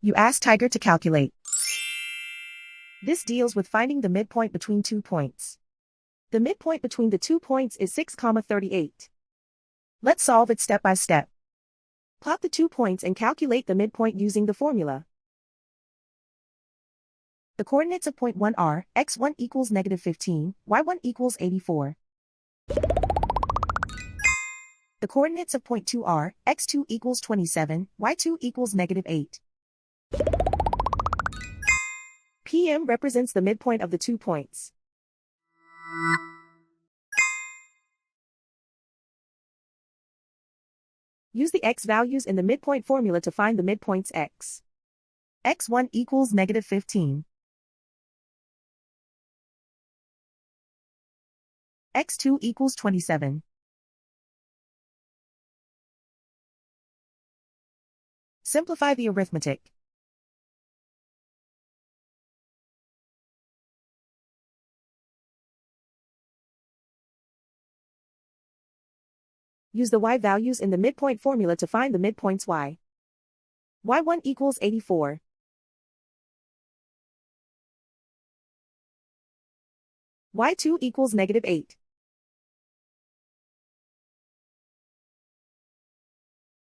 You ask Tiger to calculate. This deals with finding the midpoint between 2 points. The midpoint between the 2 points is 6,38. Let's solve it step by step. Plot the 2 points and calculate the midpoint using the formula. The coordinates of point 1 are, x1 equals -15, y1 equals 84. The coordinates of point 2 are, x2 equals 27, y2 equals -8. PM represents the midpoint of the 2 points. Use the x values in the midpoint formula to find the midpoints x. x1 equals -15. x2 equals 27. Simplify the arithmetic. Use the y values in the midpoint formula to find the midpoints y. y1 equals 84. y2 equals -8.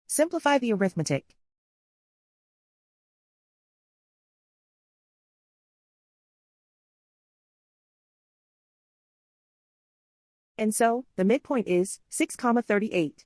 Simplify the arithmetic. And so, the midpoint is 6,38.